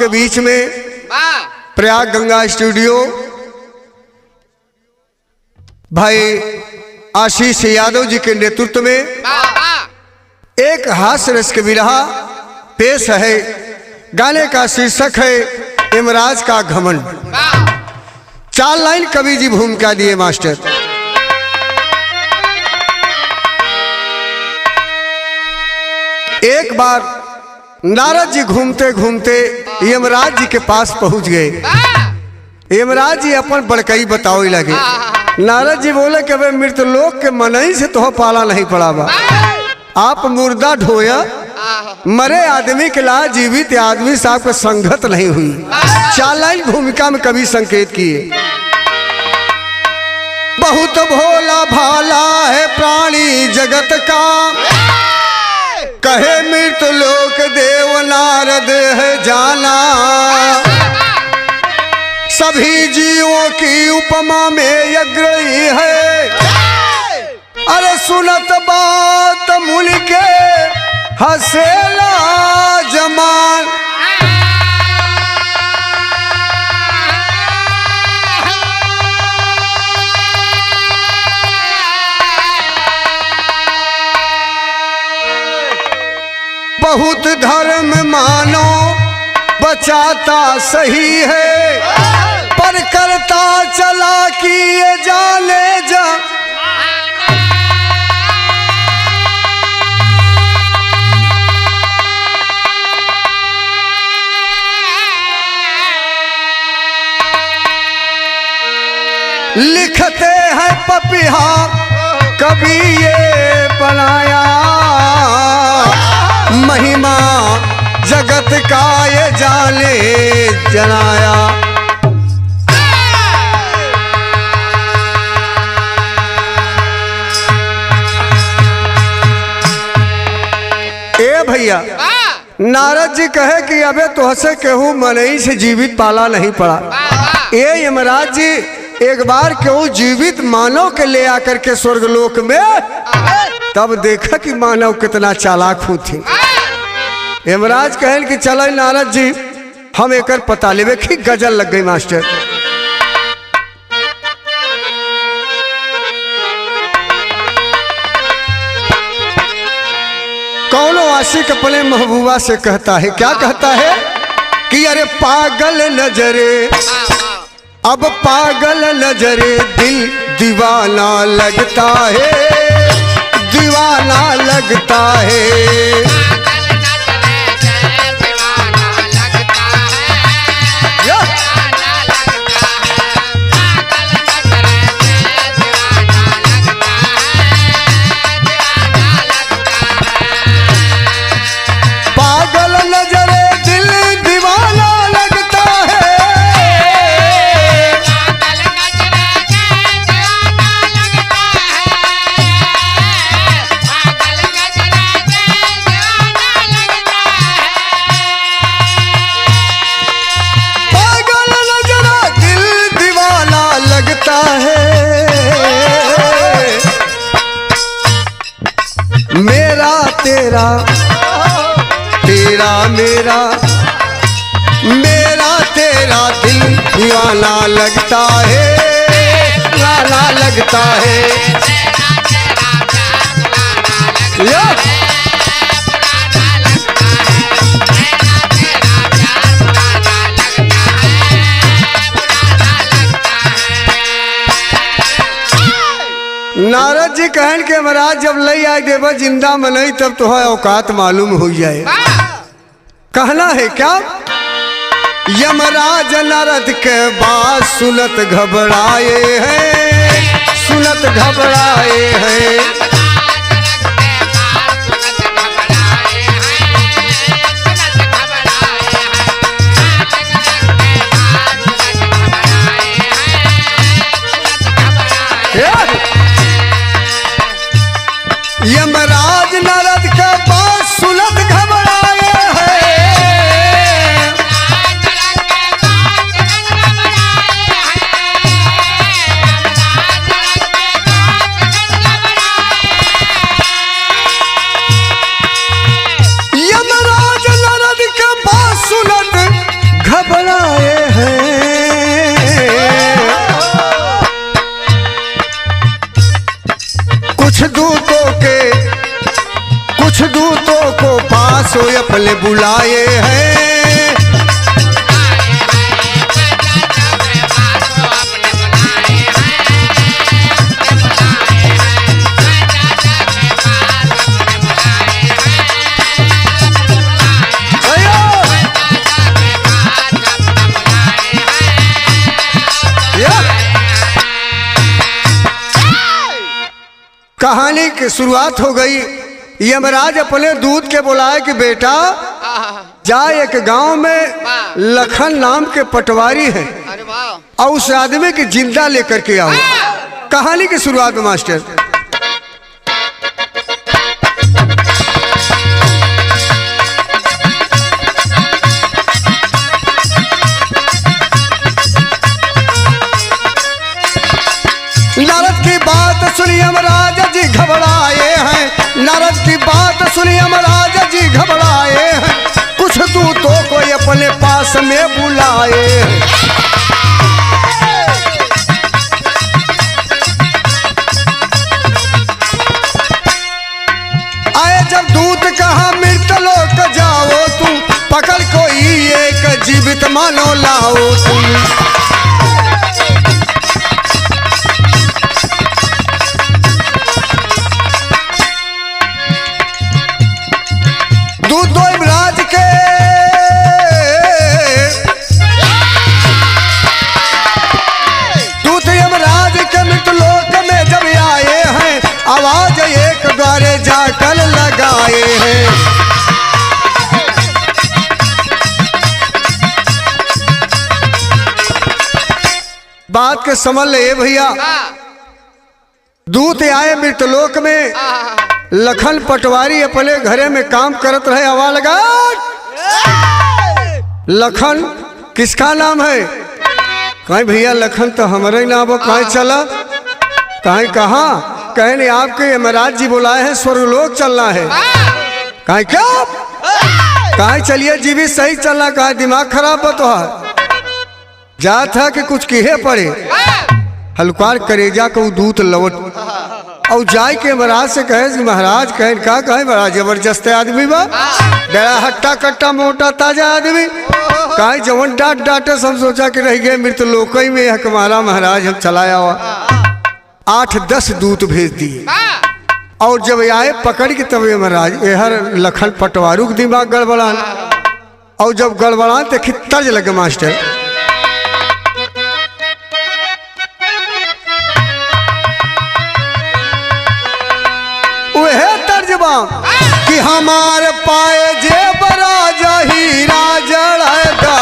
आपके बीच में प्रयाग गंगा स्टूडियो भाई आशीष यादव जी के नेतृत्व में एक हास्य रस के बिरहा पेश है। गाने का शीर्षक है यमराज का घमंड। 4 लाइन कवि जी भूमिका दिए मास्टर। एक बार नारद जी घूमते घूमते यमराज जी के पास पहुंच गए। यमराज जी अपन बड़कई बताओ लगे। नारद जी बोले कि अबे मृतलोक के मनई से तो पाला नहीं पड़ा बा। आप मुर्दा ढोया, मरे आदमी के ला जीवित आदमी साहब का संगत नहीं हुई। 4 लाइन भूमिका में कवि संकेत किए। बहुत भोला भाला है प्राणी जगत का, कहे मृतलोक देव नारद है जाना। सभी जीवों की उपमा में अग्रही है, अरे सुनत बात मुनि के हसेला जमान। बहुत धर्म मानो बचाता सही है, पर करता चला कि ये जाने जा। लिखते हैं पपिहा कभी ये बनाया, महिमा जगत का ये जाने जनाया। ए भैया, नारद जी कहे कि अबे तो हसे केहू मनई से जीवित पाला नहीं पड़ा। ए यमराज जी एक बार क्यों जीवित मानव के ले आकर के स्वर्गलोक में, तब देखा कि मानव कितना चालाक थी। यमराज कहन कि चल नारद जी हम एक पता लेवे कि गजल लग गई मास्टर। कौनो आशिक अपने महबूबा से कहता है, क्या कहता है कि अरे पागल नजरे, अब पागल नजरे दिल दीवाना लगता है, दीवाना लगता है। मेरा तेरा तेरा मेरा, मेरा तेरा दिल दीवाना लगता है, दीवाना लगता है। नारद जी कहन के महाराज जब लई आए देवा जिंदा मनई तब तो है औकात मालूम हो जाए। कहना है क्या, यमराज नारद के बात सुनत घबराए हैं, सुनत घबराए हैं। यमराज नारद का बात सुनत घबराए हैं, पासो अपने बुलाए हैं। कहानी की शुरुआत हो गई। यमराज अपने दूत के बुलाए कि बेटा जा एक गांव में लखन नाम के पटवारी है और उस आदमी की जिंदा लेकर के आओ। कहानी की शुरुआत में मास्टर नारद की बात सुनी यमराज जी घबराए हैं। नारद की बात सुनी यमराज जी घबराए हैं। कुछ दूतों को अपने पास में बुलाए हैं। आए जब दूत कहा मृतलोक जाओ तुम, पकड़ कोई एक जीवित मानो लाओ तुम। आवाज एक द्वारे जाकर लगाए हैं। बात के समझ ले भैया। दूत आए मृतलोक में। लखन पटवारी अपने घरे में काम करत रहे। आवाज लगा लखन किसका नाम है? कहीं भैया लखन तो हमारे ही नाम है। कहीं चला कहीं कहाँ? कहने आपके यमराज जी बुलाए हैं, स्वर्गलोक चलना है। कहीं क्या? कहीं चलिए जीवी सही चलना। कहीं दिमाग खराब हो तो जा था कि कुछ किहे पड़े। हलकार करेजा को दूत लौट और जाय के महाराज से कहे महाराज कहे का कहे बड़ा जबरदस्त आदमी बा, बड़ा हट्टा कट्टा मोटा ताजा आदमी। कहीं जवन डांट डांटे सब सोचा कि रह गए मृतलोक में हमारा महाराज हम चलाया हुआ। 8-10 दूत भेज दिए और जब आए पकड़ के तब महाराज हर लखन पटवारू के दिमाग गड़बड़ान। और जब गड़बड़ान तो तर्ज लगे मास्टर वह तर्जबा कि हमारे पाए जेबरा हीरा जड़गा।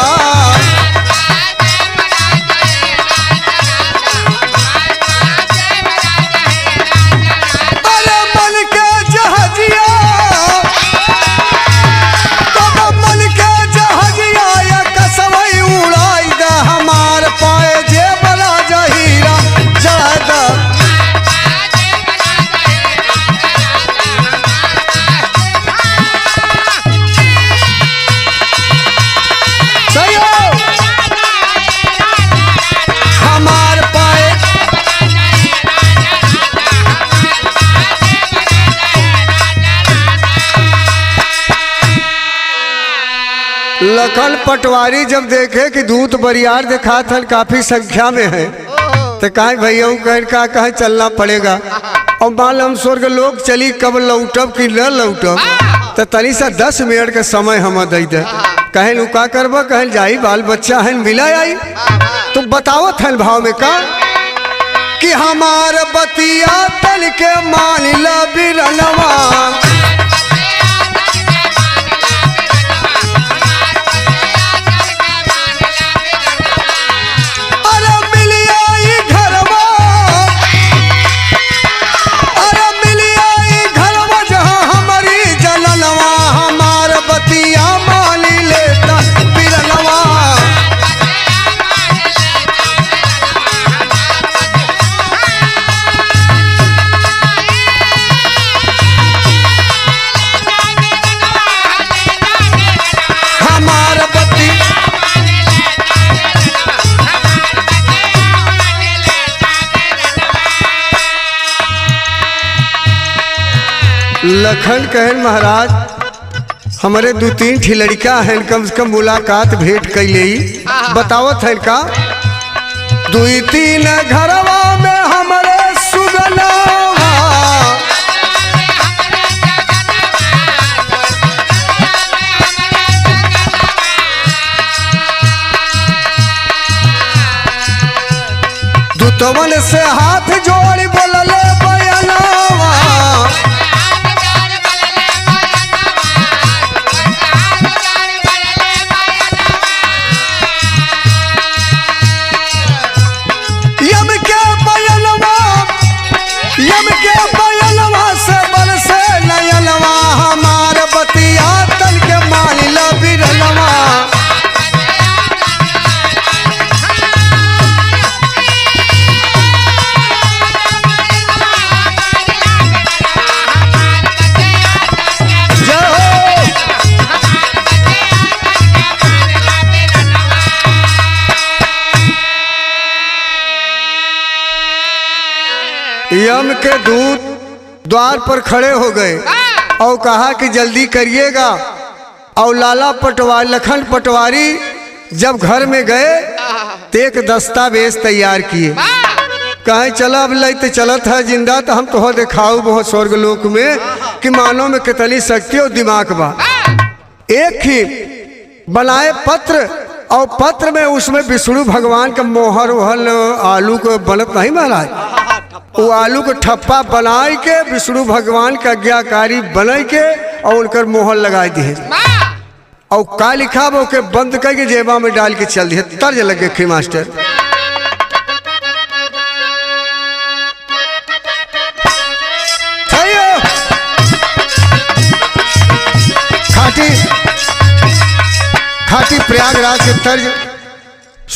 लखन पटवारी जब देखे कि दूत बरियार दिखा था काफी संख्या में है तो कहे भैया कहे चलना पड़ेगा। और मालूम स्वर्ग लोग चली कब लौटब कि न लौटब तो तनी सा 10 मिनट के समय हम दे दे। कहे नु का करब? कहे जाई बाल बच्चा है मिला आई तो बताओ थे भाव में का कि हमार बतिया तन के मान ला बिरनवा। लखन कहन महाराज हमारे 2-3 ठी लड़का है, कम से कम मुलाकात भेंट कैले बतावत है का 2-3 घरवा में हमारे सुगना दुतवन से हाथ जोड़ बोलले बयनावा यम के बयनवा से बरसे नयनवा हमार बतिया तन के मानिला बिरलवा यम के दूत द्वार पर खड़े हो गए और कहा कि जल्दी करिएगा। और लाला पटवारी लखन पटवारी जब घर में गए तो एक दस्तावेज तैयार किए। कहे चला अब लैते चलत है जिंदा तो हम तो दिखाऊ बहुत स्वर्ग लोक में कि मानव में कितनी शक्ति और दिमाग बा। एक ही बनाए पत्र और पत्र में उसमें विष्णु भगवान का मोहर वहल आलू को बनत नहीं महाराज, वो आलू को ठप्पा बनाए के विष्णु भगवान का आज्ञाकारी बनाए के और उनकर मोहर लगाई दिए और का लिखा वो के बंद करके जेबा में डाल के चल दिए। तर्ज लगे खी मास्टर खाटी प्रयागराज के तर्ज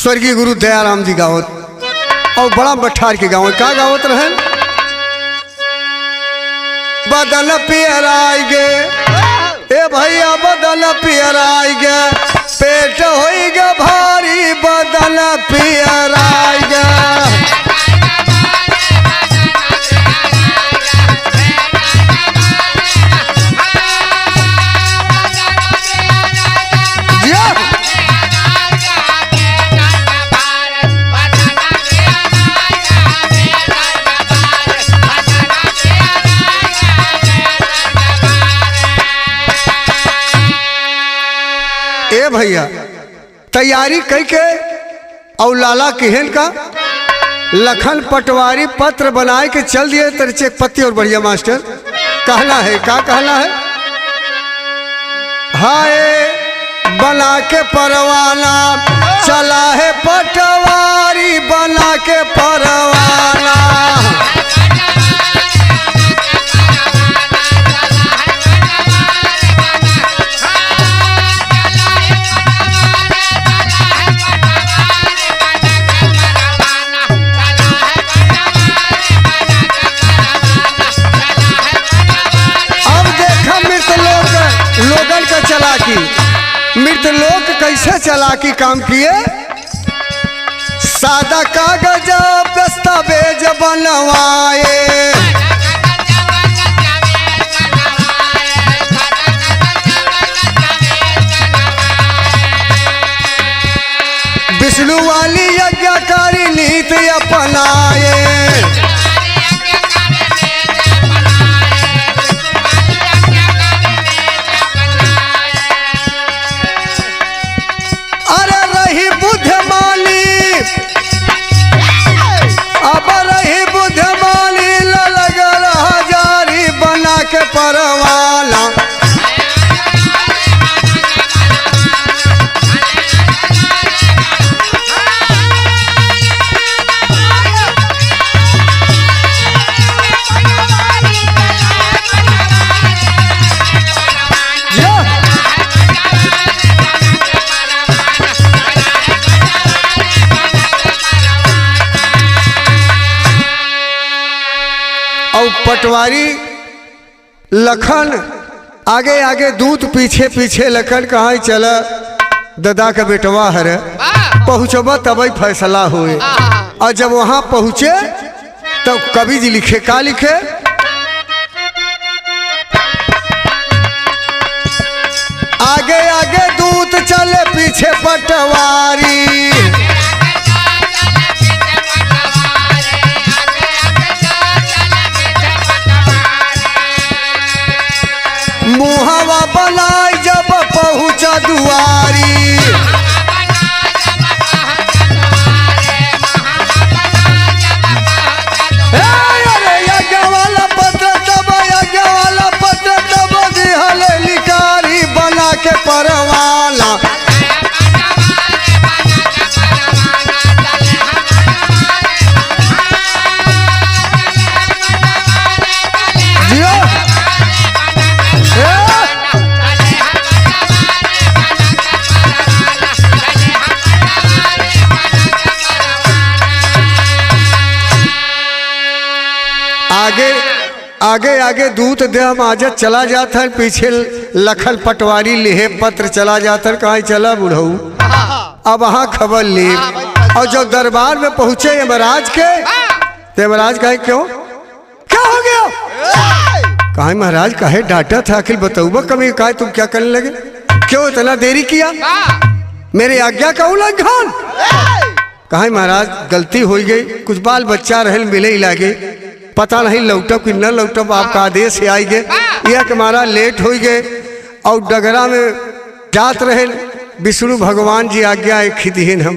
स्वर्गीय गुरु दयाराम जी गावत और बड़ा मठार के गाँव का गावत रहे बदन पियराई गे ए भैया बदन पियराई गे पेट होई गे भारी बदन पियराई गे भैया तैयारी कई के और लाला केहन का लखन पटवारी पत्र बनाए के चल दिए तेरे चेक पत्ती और बढ़िया मास्टर कहना है का कहना है हाय बना के परवाना चला है पटवारी बना के परवाना लोगन का चलाकी मृत लोग कैसे चलाकी काम किए सादा कागज दस्तावेज बनवाए विष्णु वाली यज्ञकारी नीति अपनाए परवाला और पटवारी लखन आगे आगे दूत पीछे पीछे लखन कहाँ चला दादा का बेटवा हर पहुँचबा तब फैसला हुए। और जब वहाँ पहुँचे तब कवि जी लिखे का लिखे आगे आगे दूत चले पीछे पटवारी। मुहावा बनाई जब पहुंचा दुआरी। अरे यज्ञ वाला पत्र तब दिहले लिकारी बना के परवाला। आगे आगे दूत देह माजत चला जाता है, पीछे लखन पटवारी लिहे पत्र चला जाता है। कहाँ चला बुढ़ऊ अब वहाँ खबर ली। और जब दरबार में पहुंचे यमराज के, तो यमराज कहे क्यों क्या हो गया? कहा महाराज कहे डांटा था, आखिर बताऊबा कभी कहा तुम क्या करने लगे, क्यों इतना देरी किया, मेरी आज्ञा का उल्लंघन? कहा महाराज गलती हो गई, कुछ बाल बच्चा रहल मिले ही लागे, पता नहीं लौटब कि न लौटब, आपका आदेश से आई गए। यह कि हमारा लेट हो गए और डगरा में जात रहे विष्णु भगवान जी आज्ञा एक खिदिन हम।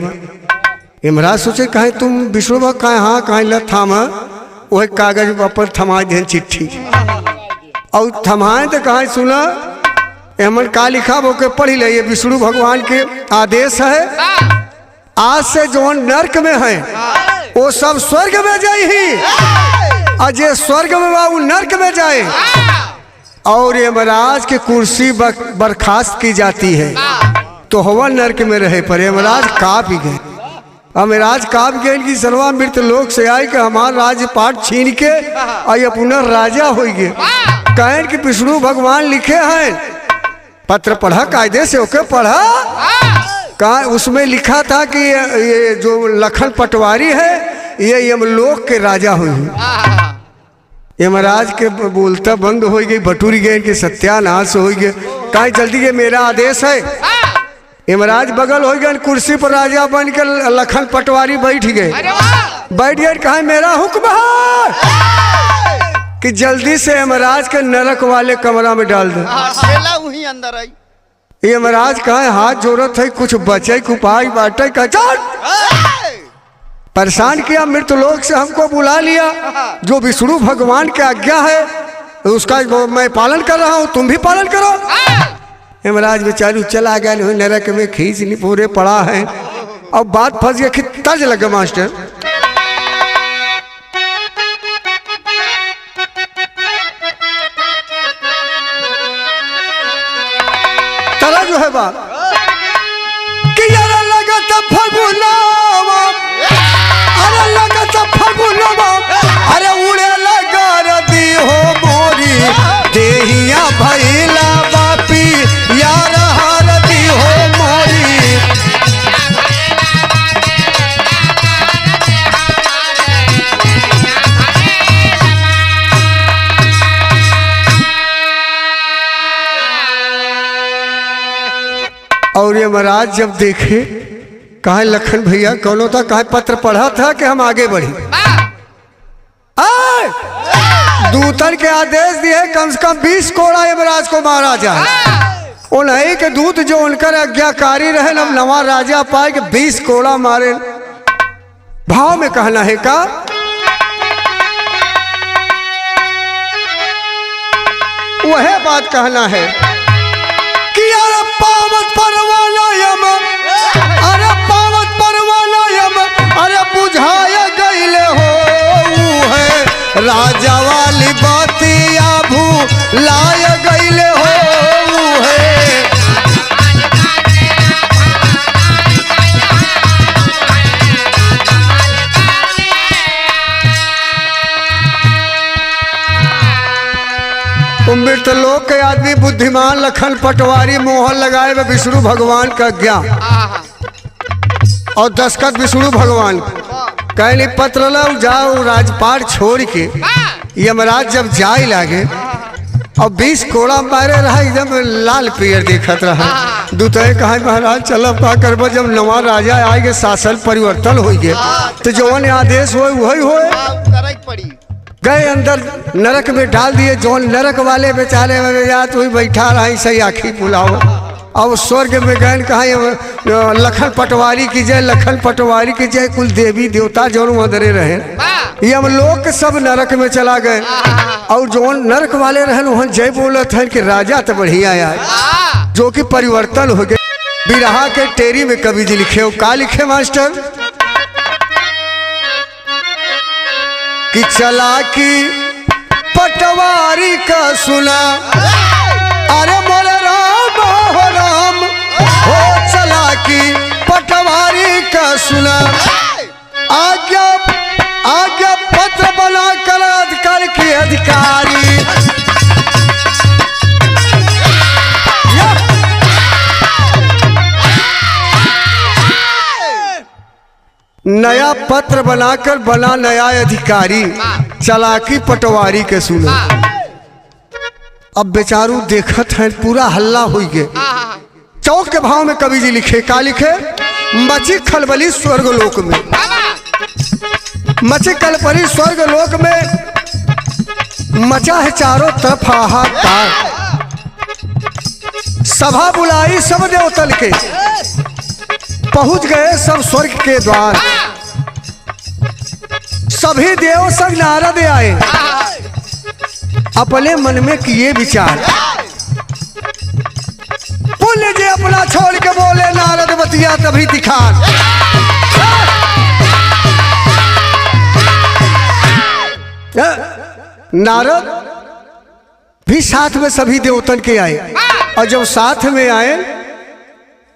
यमराज सोचे कहे तुम विष्णु भगवान कहे हाँ कहे ल थाम, वह कागज पर थमा दे चिट्ठी और थमाए तो कहे सुना एमन का लिखा वो के पढ़ी ले, ये विष्णु भगवान के आदेश है, आज से जो नर्क में है वो सब स्वर्ग में जाए, अजय स्वर्ग में वो नर्क में जाए। और यमराज की कुर्सी बर्खास्त की जाती है तो हवा नर्क में रहे पर यमराज काप ही गए। यमराज काप गए कि सर्वा मृत लोक से आए कि हमारा राज्य पाठ छीन के और पुनः राजा हो गए। कहें कि विष्णु भगवान लिखे हैं, पत्र पढ़ा कायदे से ओके पढ़ा, कहा उसमें लिखा था कि ये जो लखन पटवारी है ये यमलोक के राजा हुए। यमराज के बोलता बंद हो गई, भटूरी गए कि सत्यानाश हो गए। कहा जल्दी ये मेरा आदेश है। यमराज बगल हो गए, कुर्सी पर राजा बन के लखन पटवारी बैठ गए। कहा मेरा हुक्म है कि जल्दी से यमराज के नरक वाले कमरा में डाल दे। वहीं अंदर आई। यमराज कहा हाथ जोरत है, कुछ बचे कुपाई बाटे का परेशान किया, मृतलोक से हमको बुला लिया, जो विष्णु भगवान की आज्ञा है उसका मैं पालन कर रहा हूँ, तुम भी पालन करो। यमराज बेचारू चला गया, नरक में खींच नहीं पूरे पड़ा है। अब बात फंस गया, तर्ज लगे मास्टर। तरह जो है बात कि यार लगत फगुनावा, अरे लगत फगुनावा, अरे उड़े लगा रदी हो मोरी देहिया भैला बापी यार हरदी हो मोरी। और ये महाराज जब देखे कहा लखन भैया कौन था, कहा पत्र पढ़ा था कि हम आगे बढ़े। दूतन के आदेश दिए कम से कम 20 कोड़ा यमराज को मारा जाए। उन्हीं के दूत जो उनकर आज्ञाकारी रहे, अब नवा राजा पाए कि 20 कोड़ा मारे। भाव में कहना है का वह बात कहना है कि यार पावत परवाना यम, अरे पावत परवाना यम, अरे बुझाया गईले हो है राजा वाली बातिया भूलाय गईले हो है। मृत लोक के आदमी बुद्धिमान लखन पटवारी मोहर लगाए वे विष्णु भगवान का ज्ञान और दस्खत विष्णु भगवान कहली पत्र लो जाओ राजपाट छोड़ के। यमराज जब जाए लागे और 20 कोड़ा मारे रहा एकदम लाल पियर देखत रहा। दूतहे कहा महाराज चल का करब, जब नवा राजा आएगे शासन परिवर्तन हो गए तो जौन आदेश हो वही हो। पड़ी गए अंदर नरक में डाल दिए। जौन नरक वाले बेचारे जात वही बैठा रहा सही आखी पुलाव। अब स्वर्ग में गए कहा लखन पटवारी की जय, लखन पटवारी की जय। कुल देवी देवता जौन उधरे रहे ये हम लोग सब नरक में चला गए। और जौन नरक वाले रहन वहाँ जय बोलत है कि राजा तो बढ़िया आए, जो कि परिवर्तन हो गए। बिरहा के टेरी में कवि जी लिखे हो का लिखे मास्टर कि चला की पटवारी का सुना, अरे मोर राम हो राम हो चला की पटवारी का सुना। आज्ञा आज्ञा पत्र बना कर अधिकार के अधिकारी नया पत्र बनाकर बना नया अधिकारी, चलाकी पटवारी के सुनो। अब बेचारू देखत हैं पूरा हल्ला हो गए। चौक के भाव में कवि जी लिखे का लिखे मची खलबली स्वर्गलोक में, मची खलबली स्वर्गलोक में मचा है चारों तरफ हाहाकार। सभा बुलाई सब देवतल के, पहुंच गए सब स्वर्ग के द्वार। सभी देव संग नारद आए, अपने मन में किए विचार। पुण्य जी अपना छोड़ के बोले नारद बतिया तभी दिखान। नारद भी साथ में सभी देवतन के आए। और जब साथ में आए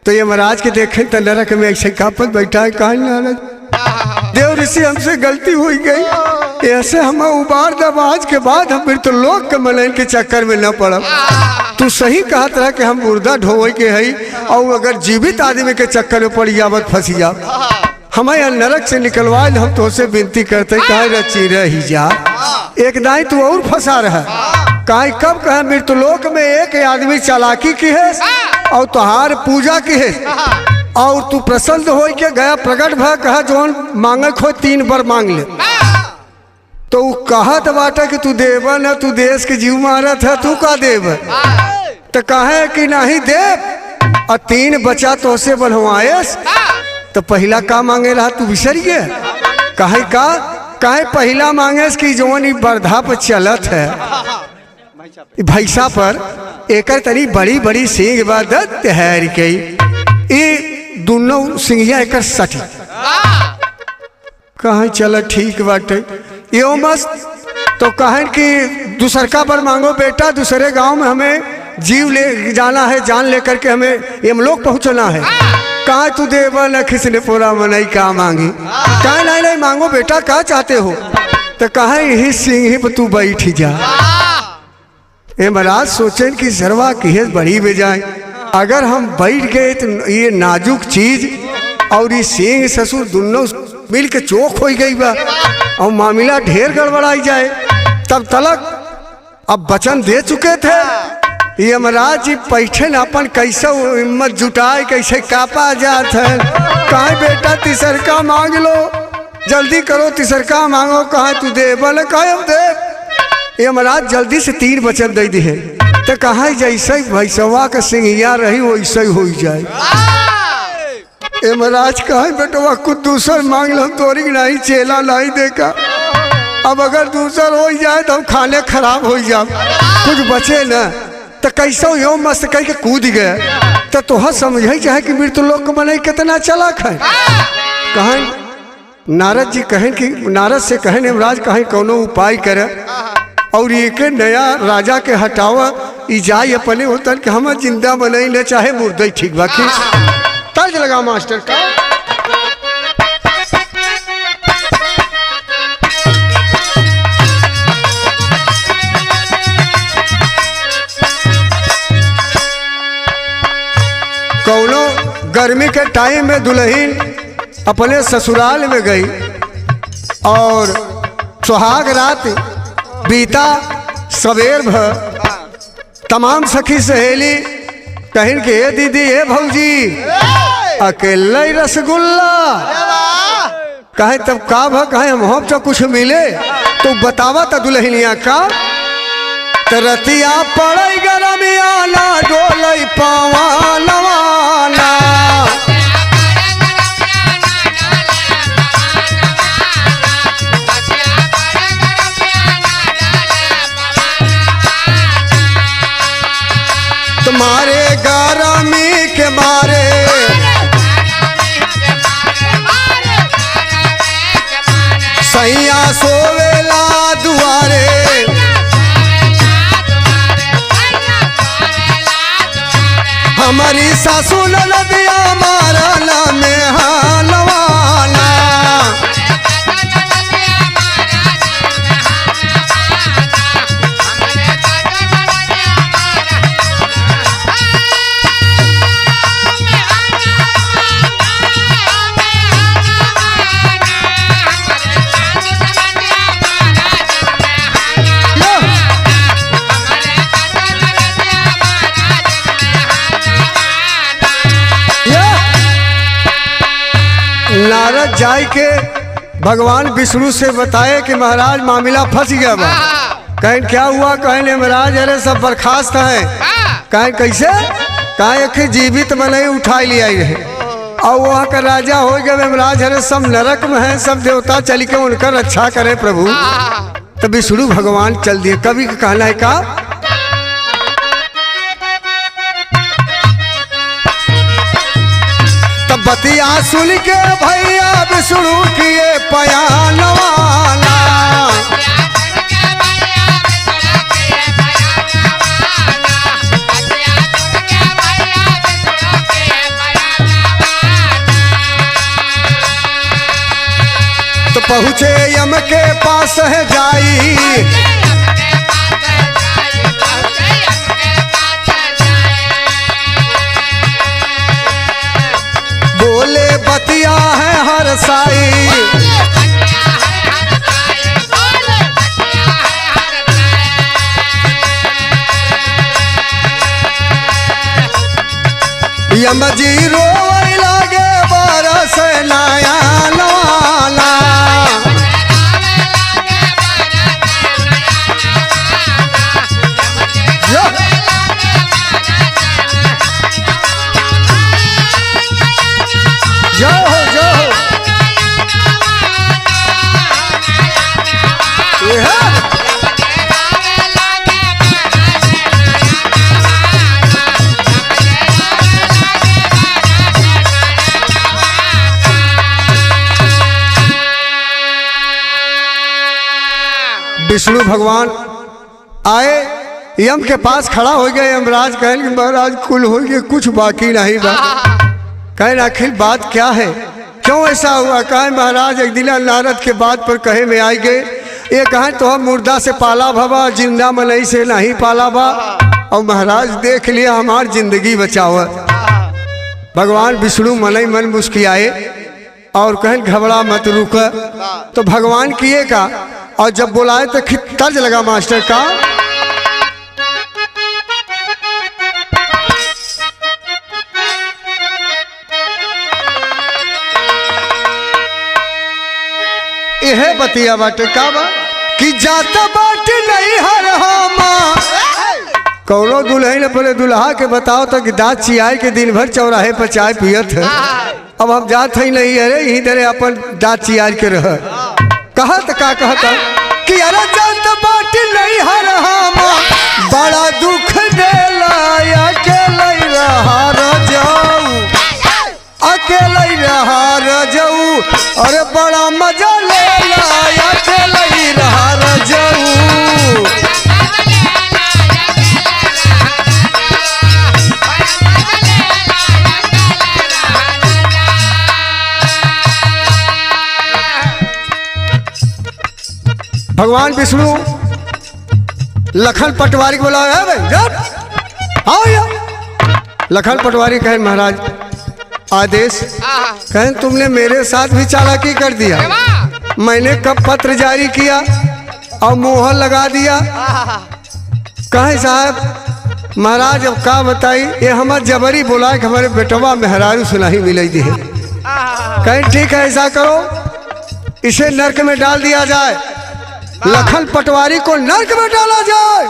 तो यमराज के देखे तो नरक में ऐसे कापत बैठा है। कहा नारद देव ऋषि हमसे गलती हो गई, ऐसे हम उबार दब, आज के बाद हम फिर तो लोग के मनन के चक्कर में न पड़ब। तू सही कहत रहा कि हम मुर्दा ढोए के हई, और अगर जीवित आदमी के चक्कर में पड़ जावत फंसी जा, हमें नरक से निकलवाए। हम तो से विनती करते कहे रची रही जा, एक दाई तू और फंसा रहा। कहा कब कहा मृत्युलोक में एक आदमी चालाकी की है और तुहार पूजा की है, और तू प्रसन्न हो के गया प्रकट भा कहा जोन मांगे खो 3 बार मांग ले। तो कहत बाटा कि तू देव न, तू देश के जीव मारत है, तू का देव? तो कहे कि नहीं देव, और 3 बचा तो से बनवाएस। तो पहला का मांगे रहा तू बिसर गया। कहे का कहे पहला मांगे कि जोन ई बर्धा पर चलत है भैसा पर, एकर तनी बड़ी बड़ी सिंह बात है के दोनों सिंहिया एकर सठी। कहा चल ठीक बाटे यो मस्त। तो कहें कि दूसरका पर मांगो बेटा, दूसरे गांव में हमें जीव ले जाना है, जान लेकर के हमें यमलोक पहुंचना है। कहा तू देवा न खिसने पूरा मनाई का मांगी। कहा नहीं नहीं मांगो बेटा, क्या चाहते हो? तो कहा यही सिंह पर तू बैठ जा। महाराज सोचें कि सरवा की बड़ी बेजाए, अगर हम बैठ गए तो ये नाजुक चीज और ये सिंह ससुर दोनों मिल के चौक हो गई बा और मामला ढेर गड़बड़ाई जाए। तब तलक अब वचन दे चुके थे। यमराज जी पैठन अपन कैसे हिम्मत जुटाए, कैसे कापा जात है। कहा बेटा तीसरका मांग लो, जल्दी करो तीसरका मांगो। कहा तू दे? बोले कहा हम दे। यमराज जल्दी से 3 वचन दे दी है। तो कहा जैसे भैसवा का सिंहिया रही वैसे ही हो जाए। यमराज कहा बेटवा कुछ दूसर मांग लो, तोरी नहीं चेला नहीं देखा। अब अगर दूसर हो जाए तो हम खाने खराब हो जाए, कुछ बचे न। तो कैसे यो मस्त कह के कूद गए। तो तुह समझ चाहे कि मृत्युलोक को मनाई कितना चलाक है। कहें नारद जी कहें कि नारद से कहें यमराज कहें कोनो उपाय करे और एक नया राजा के हटावा जाए अपने होता कि हम जिंदा बनाई न चाहे मुर्दा ही ठीक बाकी। तर्ज लगा मास्टर का। कौनो गर्मी के टाइम में दुल्हन अपने ससुराल में गई और सुहाग रात बीता, सवेर भर तमाम सखी सहेली कहिन के ए दीदी ए भौजी अकेला ही रसगुल्ला कहे तब का भ कहे हम तो कुछ मिले तो बतावा त दुल्हनिया का तरतिया पड़ई गरमिया ना डोलई पवनवाना तुम्हारे गरमी के मारे सैया सोवेला दुआरे हमारी सासू नदिया मारला में हालवाना नारद जाय के भगवान विष्णु से बताए कि महाराज मामला फंस गया बा कहें क्या हुआ कहें महाराज अरे सब बर्खास्त है कहें कैसे कहे कि जीवित में नहीं उठा लिया है और वहाँ का राजा हो गया महाराज अरे सब नरक में है सब देवता चल के उनका रक्षा करे प्रभु तो विष्णु भगवान चल दिए कवि का कहना है का तब बतिया सुन के भैया विष्णु किए पयानवाना तो पहुँचे यम के पास है जाई बोले बतिया है हर साई यम जी रोए लागे बरस नया नवाला विष्णु भगवान आए यम के पास खड़ा हो गए यमराज कहें कि महाराज कुल हो गए कुछ बाकी नहीं बा कहें आखिर बात क्या है क्यों ऐसा हुआ कहे महाराज एक दिन नारद के बात पर कहे में आई गए ये कहें तो हम मुर्दा से पाला भवा जिंदा मनई से नहीं पाला बा और महाराज देख लिया हमार जिंदगी बचाओ भगवान विष्णु मनई मन मुस्कियाए और कहें घबरा मत रुक तो भगवान किए का और जब बुलाए तो तर्ज लगा मास्टर का यह बतिया बाटे का बा कि जाता बाटे नहीं हर हामा कौनो दुल्हन अपने दुल्हा के बताओ तो कि दांत चियाई के दिन भर चौराहे पर चाय पियत है अब हम जात ही नहीं अरे यही तरह अपन दांत चियार के रह कहत का कहता कि अरे जात बाटे नहीं हर हामा बड़ा दुख देला अकेले रहा रजाऊ अकेले रहा रजाऊ अरे बड़ा मजा लेला अकेले रहा रजाऊ भगवान विष्णु लखन पटवारी को बोला है भाई आओ यार लखन पटवारी कहें महाराज आदेश कहें तुमने मेरे साथ भी चालाकी कर दिया मैंने कब पत्र जारी किया और मोहर लगा दिया कहें साहब महाराज अब का बताई, ये हमार जबरी बोला कि हमारे बेटवा मेहरारू से नहीं मिले दी है। कहीं ठीक है, ऐसा करो इसे नरक में डाल दिया जाए, लखन पटवारी को नरक में डाला जाए।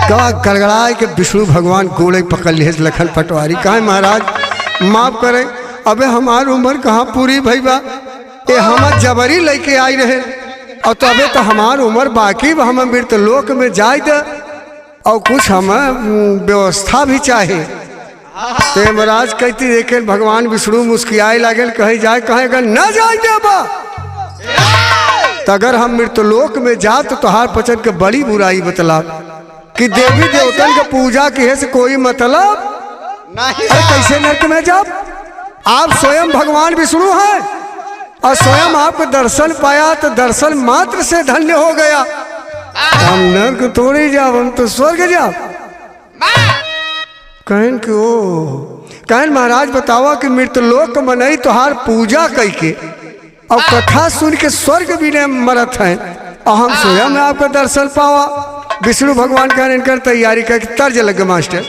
कहा गड़गड़ाए के विष्णु भगवान गोड़े पकड़ लिए लखन पटवारी। कहा महाराज माफ करें, अबे हमार उम्र कहाँ पूरी भई बा, ये हम जबरी लेके आई रहे और तबे तो हमार उम्र बाकी हम मृत लोक में जाए दे और कुछ हम व्यवस्था भी चाहे। तो महाराज कहती देखे भगवान विष्णु मुस्कियाए लगे, कहे जाए कहेगा न जाए देबा तो अगर हम मृतलोक में जा तो तोहार पचन के बड़ी बुराई बतला कि देवी देवतन के पूजा की से कोई मतलब नहीं। कैसे नरक में जाओ, आप स्वयं भगवान विष्णु हैं और स्वयं आपको दर्शन पाया तो दर्शन मात्र से धन्य हो गया। हम नरक थोड़ी जाओ, हम तो स्वर्ग जाओ। कहन कि ओ कहन महाराज बतावा कि मृतलोक मनई तोहार पूजा कई के और कथा सुन के स्वर्ग भी ने मरत हैं और हम स्वयं आपका दर्शन पावा। विष्णु भगवान कहन इनकर तैयारी कर तर्ज लगे मास्टर।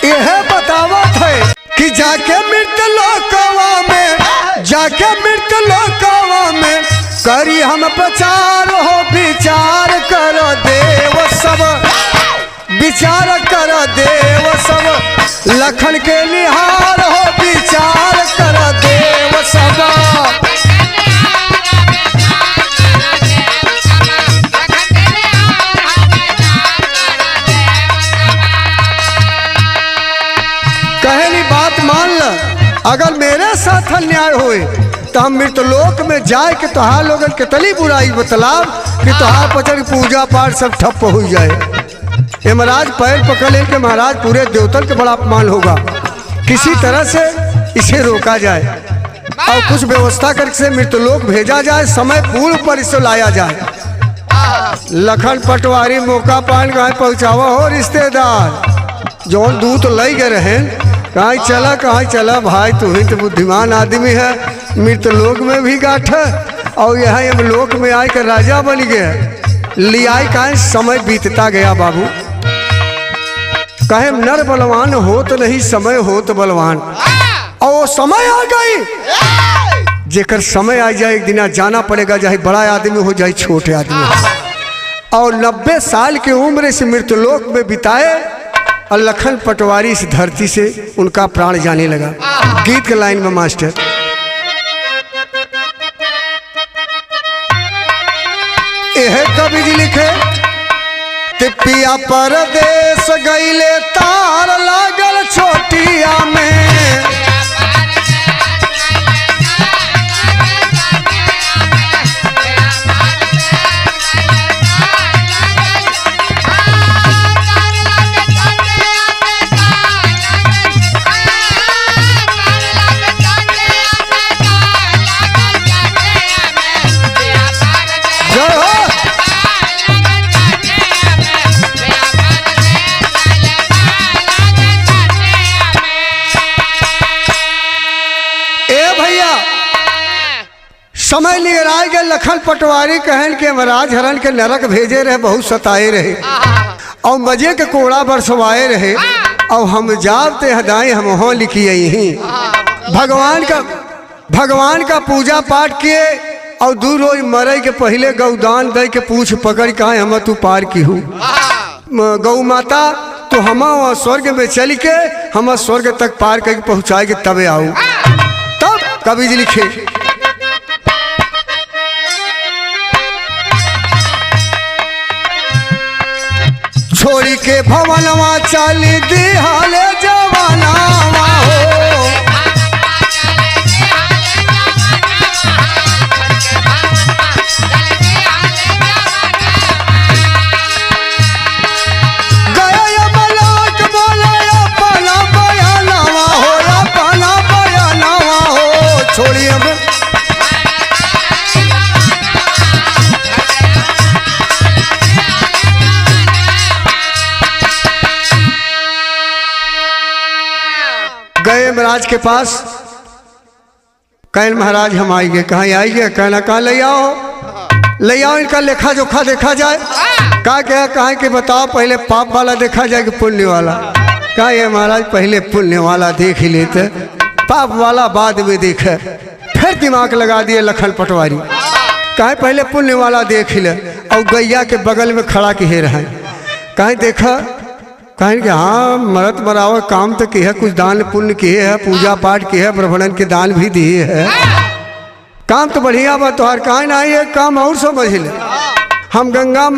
यह बतावत है कि जाके मृतलोकवा में, जाके मृतलोकवा में करी हम प्रचार हो, विचार कर देव सब, विचार कर देव सब, लखन के निहार हो, विचार कर देव सब। कहली बात मान ल, अगर मेरे साथ अन्याय होए तो हम मृतलोक में जाए कि तोहार लोगन के तली बुराई बतलाब कि तोहार पचन पूजा पाठ सब ठप्प हो जाए। ये महाराज पैर पकड़ ले के महाराज पूरे देवतन के बड़ा अपमान होगा, किसी तरह से इसे रोका जाए और कुछ व्यवस्था करके मृतलोक भेजा जाए, समय पूर्व पर इसे लाया जाए। लखन पटवारी मौका पान गाय पहुँचावा हो रिश्तेदार जौन दूत ले गए रहे, कहाँ चला भाई तू ही तो बुद्धिमान आदमी है, मृतलोक में भी गाठ और यहाँ हम लोक में आए कर राजा बन गया। लियाई कहे समय बीतता गया बाबू, कहे नर बलवान हो तो नहीं समय हो तो बलवान, और वो समय आ गई जेकर समय आ जाए एक दिन जाना पड़ेगा, चाहे बड़ा आदमी हो जाए छोटे आदमी हो। और 90 साल की उम्र से मृतलोक में बिताए और लखन पटवारी इस धरती से उनका प्राण जाने लगा। गीत के लाइन में मास्टर यह कवि जी लिखे, तिपिया परदेश गईले तार लागल छोटिया में, समय लिए राय गए लखन पटवारी कहन के महाराज हरण के नरक भेजे रहे, बहुत सताए रहे और मजे के कोड़ा बरसवाए रहे और हम जाते हदाएं हम हो लिखी यही भगवान का पूजा पाठ किए और 2 रोज मरे के पहले गौदान दे के पूछ पकड़ कहा हम तू पार की हूँ गौ माता, तो हम स्वर्ग में चल के हम स्वर्ग तक पार करके पहुँचाए के तबे आऊ। तब कवि जी लिखे, छोड़ी के भवनवा चाली दिहाले जवानावा हो, गया मलाक बोले अपना बयानावा हो, अपना बयानावा हो, छोड़ी अब गए महाराज के पास, कहन महाराज हम आएंगे, कहाँ आएंगे? कहना कहाँ ले आओ इनका लेखा जोखा देखा जाए। कहा कि बताओ पहले पाप वाला देखा जाए कि पुण्य वाला? कहा ये महाराज पहले पुण्य वाला देख ही लेते, पाप वाला बाद में देखे। फिर दिमाग लगा दिए लखन पटवारी, कहे पहले पुण्य वाला देख ले। और गैया के बगल में खड़ा किए रहे, कहीं देखा, कहें कि हाँ मरत मराव काम तो किए है, कुछ दान पुण्य किए है, पूजा पाठ किए है, ब्राह्मणन के दान भी दिए है, काम तो बढ़िया बा तोहार। कहीं ना ये काम और समझ ले, हम गंगा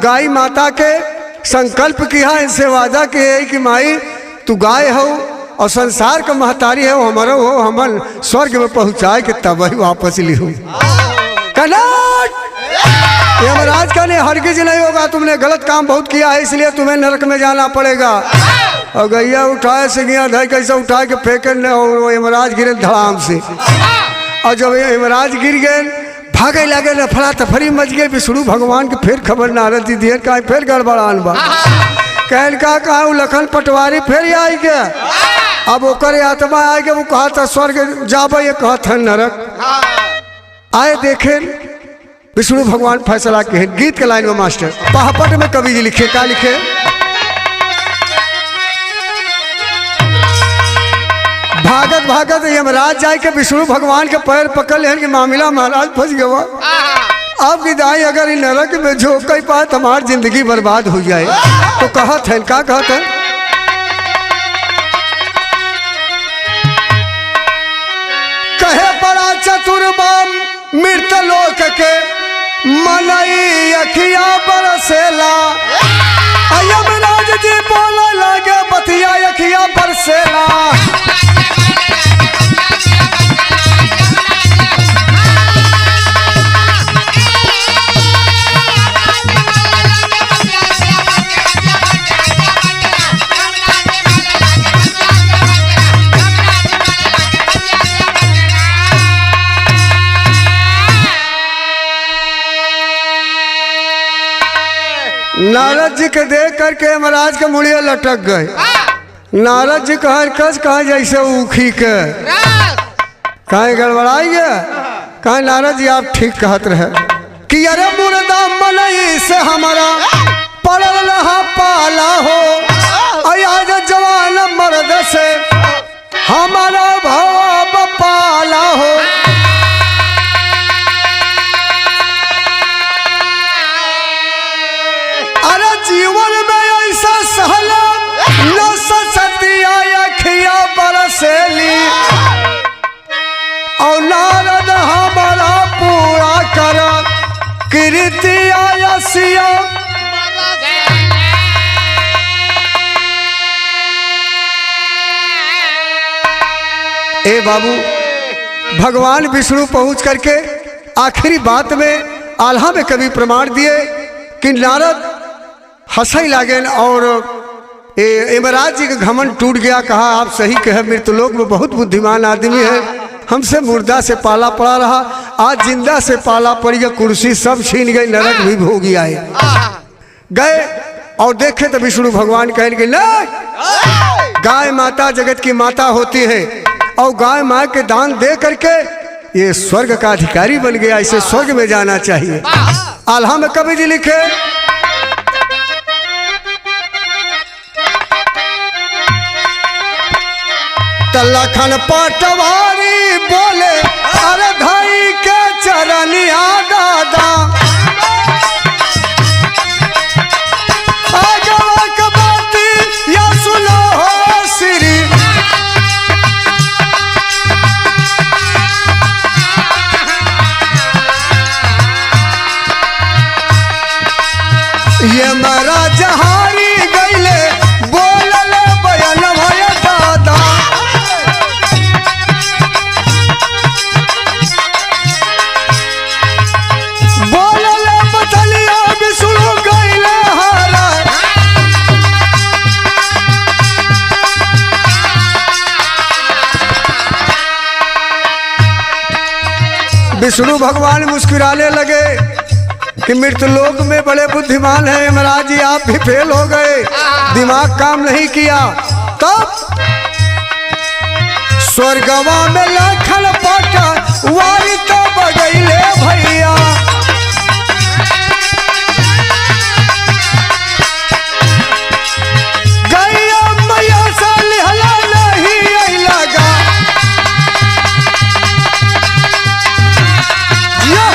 गाय माता के संकल्प किया, इनसे वादा किए कि माई तू गाय हो और संसार का महतारी है, हमारा हो, हमन स्वर्ग में पहुँचाए के तब ही वापस ली हूँ। यमराज का ने हरगिज नहीं होगा, तुमने गलत काम बहुत किया है इसलिए तुम्हें नरक में जाना पड़ेगा। और गैया उठाए से गया धै कैसे उठा के फेंके न, वो यमराज गिरे धड़ाम से। और जब यमराज गिर गए भागे लगे न, फड़ा तफरी मच गए। विष्णु भगवान के फिर खबर नारद दी दिए, कहा फिर गड़बड़ान बा। कहन कहा लखन पटवारी फिर आई के, अब ओकर आत्मा आए के वो कहा था स्वर्ग जाब, ये कहा था नरक। आए देखे विष्णु भगवान फैसला के हैं। गीत के लाइन में मास्टर पहापट में कवि जी लिखे, क्या लिखे? भागत भागत यमराज जाए के विष्णु भगवान के पैर पकड़ ले कि मामला महाराज फंस गया, अब विदाई अगर इन नरक में झोंक ही पाए हमारी जिंदगी बर्बाद हो जाए। तो कहत है, क्या कहत है? कहे बड़ा चतुर्बाम मृत लोक के मनई अखिया बरसेला, यमराज जी बोला लगे बतिया अखिया बरसेला। नारद जी के देख करके यमराज के मुड़िया लटक गए। नारद जी कहा जैसे ऊखी के, कहीं गड़बड़ाई गया। कहा नारद जी आप ठीक कहत रहे कि अरे मुर्दा मनई से हमारा पड़ल रहा पाला हो, आज जवान मर्द से हमारा भाव पाला हो। जीवन में ऐसा सहला न सतिया अखिया बरसेली, और नारद हमारा पूरा कर कृतिया यसिया। ए बाबू, भगवान विष्णु पहुंच करके आखिरी बात में आल्हा में कभी प्रमाण दिए कि नारद हंसई लागेन और यमराज जी का घमंड टूट गया। कहा आप सही कहे, मृतलोक में बहुत बुद्धिमान आदमी है, हमसे मुर्दा से पाला पड़ा रहा, आज जिंदा से पाला पड़ गया, कुर्सी सब छीन गई, नरक भी भोगी आए। गए और देखे तो विष्णु भगवान कहेंगे नहीं, गाय माता जगत की माता होती है और गाय माँ के दान दे करके ये स्वर्ग का अधिकारी बन गया, इसे स्वर्ग में जाना चाहिए। आल्हा में कवि जी लिखे, लखन पटवारी बोले अरे धाई के चरनिया दादा, बाती या सुनो हो श्री। ये मरा जहारी गईले बोलले बयान भय दादा, बोलले बतलिया विष्णु गईले हारा। विष्णु भगवान मुस्कुराने लगे कि मृतलोक में बड़े बुद्धिमान हैं यमराज जी, आप भी फेल हो गए, दिमाग काम नहीं किया। तब स्वर्गवा में लखन पट वारी तो बगैले भैया गैया मैया से लिहला नहीं अइला गा या।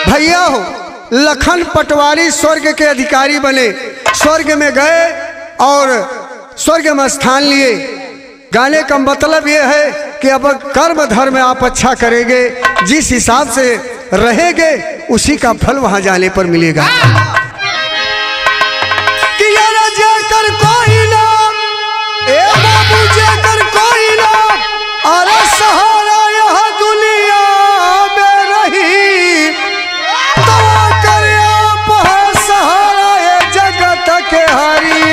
भैया हो लखन पटवारी स्वर्ग के अधिकारी बने, स्वर्ग में गए और स्वर्ग में स्थान लिए। गाने का मतलब यह है कि अब कर्म धर्म आप अच्छा करेंगे, जिस हिसाब से रहेंगे उसी का फल वहां जाने पर मिलेगा। कि यार जेकर कोई ना ए बाबू जेकर कोई ना अरे सहारा यह दुनिया में रही तो करे आप है सहारा ये जगत के हरी।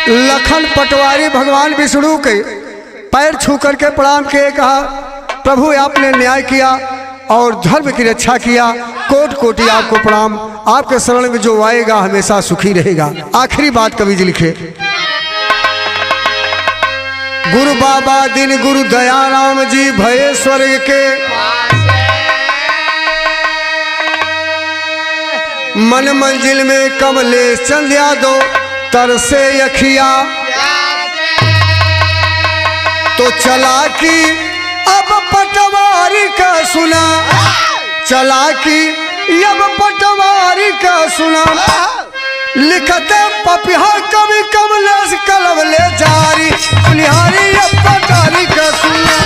लखन पटवारी भगवान विष्णु के पैर छू करके प्रणाम किए, कहा प्रभु आपने न्याय किया और धर्म की रक्षा किया, कोटि कोटि आपको प्रणाम। आपके शरण में जो आएगा हमेशा सुखी रहेगा। आखिरी बात कवि जी लिखे, गुरु बाबा दिन गुरु दयाराम जी भये स्वर्ग के मन मंजिल में कमलेश चंद यादव तरसे अखिया तो चला कि अब पटवारी का सुना, चला कि अब पटवारी का सुना। लिखते पपिहा कवि कमलेश कलम ले जारी, निहारी अब पटवारी का सुना।